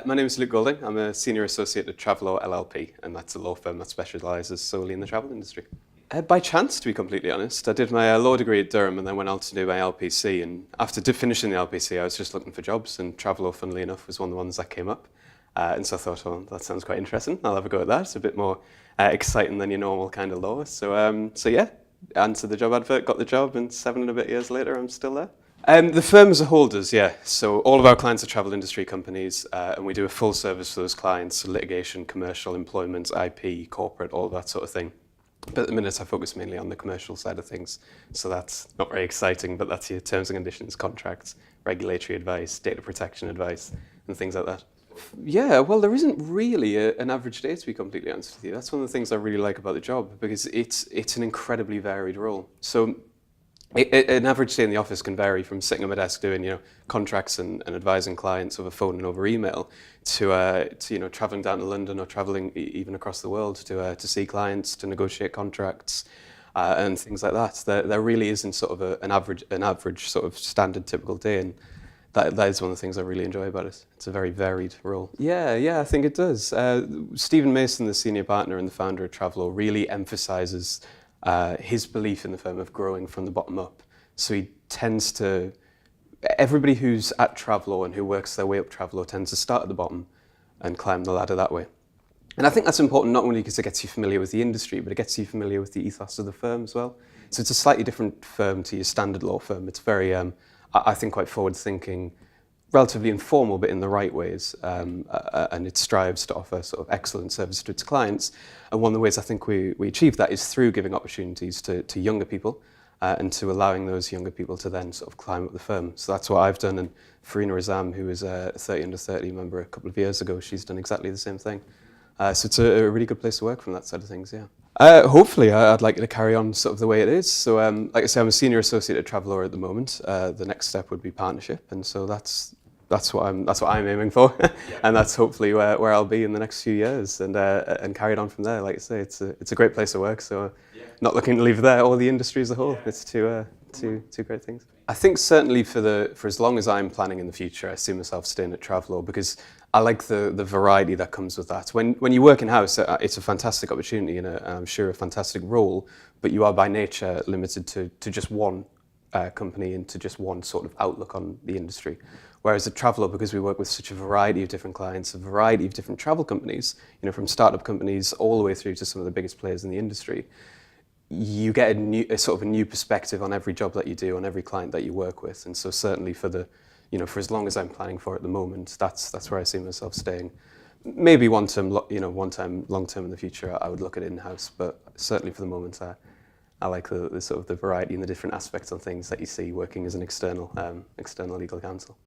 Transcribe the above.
My name is Luke Golding. I'm a senior associate at Travlaw LLP, and that's a law firm that specialises solely in the travel industry. By chance, to be completely honest. I did my law degree at Durham and then went on to do my LPC. And after finishing the LPC, I was just looking for jobs, and Travlaw, funnily enough, was one of the ones that came up. And so I thought, well, that sounds quite interesting. I'll have a go at that. It's a bit more exciting than your normal kind of law. So yeah, answered the job advert, got the job, and 7 and a bit years later, I'm still there. The firm as a whole does, yeah. So all of our clients are travel industry companies, and we do a full service for those clients, so litigation, commercial, employment, IP, corporate, all of that sort of thing. But at the minute, I focus mainly on the commercial side of things. So that's not very exciting, but that's your terms and conditions, contracts, regulatory advice, data protection advice, and things like that. Yeah, well, there isn't really an average day, to be completely honest with you. That's one of the things I really like about the job, because it's an incredibly varied role. So an average day in the office can vary from sitting at my desk doing, contracts and advising clients over phone and over email to traveling down to London or traveling even across the world to see clients, to negotiate contracts and things like that. There really isn't sort of an average sort of standard typical day, and that is one of the things I really enjoy about it. It's a very varied role. Yeah, I think it does. Stephen Mason, the senior partner and the founder of Travlaw, really emphasises his belief in the firm of growing from the bottom up. So he tends to, everybody who's at Travlaw and who works their way up Travlaw tends to start at the bottom and climb the ladder that way. And I think that's important not only because it gets you familiar with the industry, but it gets you familiar with the ethos of the firm as well. So it's a slightly different firm to your standard law firm. It's very, I think, quite forward-thinking, relatively informal, but in the right ways, and it strives to offer sort of excellent service to its clients. And one of the ways I think we achieve that is through giving opportunities to younger people and to allowing those younger people to then sort of climb up the firm. So that's what I've done, and Farina Razam, who was a 30 under 30 member a couple of years ago, she's done exactly the same thing. So it's a really good place to work from that side of things, yeah. Hopefully, I'd like it to carry on sort of the way it is. So, like I say, I'm a senior associate at Travlaw at the moment. The next step would be partnership, and so that's what I'm aiming for, and that's hopefully where I'll be in the next few years, and carry it on from there. Like I say, it's a great place to work. So, not looking to leave there or the industry as a whole. It's two great things. I think certainly for as long as I'm planning in the future, I see myself staying at Travlaw because I like the variety that comes with that. When you work in-house, it's a fantastic opportunity and I'm sure a fantastic role, but you are by nature limited to just one company and to just one sort of outlook on the industry. Whereas at Travlaw, because we work with such a variety of different clients, a variety of different travel companies, from startup companies all the way through to some of the biggest players in the industry, you get a sort of a new perspective on every job that you do, on every client that you work with. And so certainly for as long as I'm planning for at the moment, that's where I see myself staying. Maybe one time, long term in the future, I would look at it in-house, but certainly for the moment, I like the sort of the variety and the different aspects on things that you see working as an external legal counsel.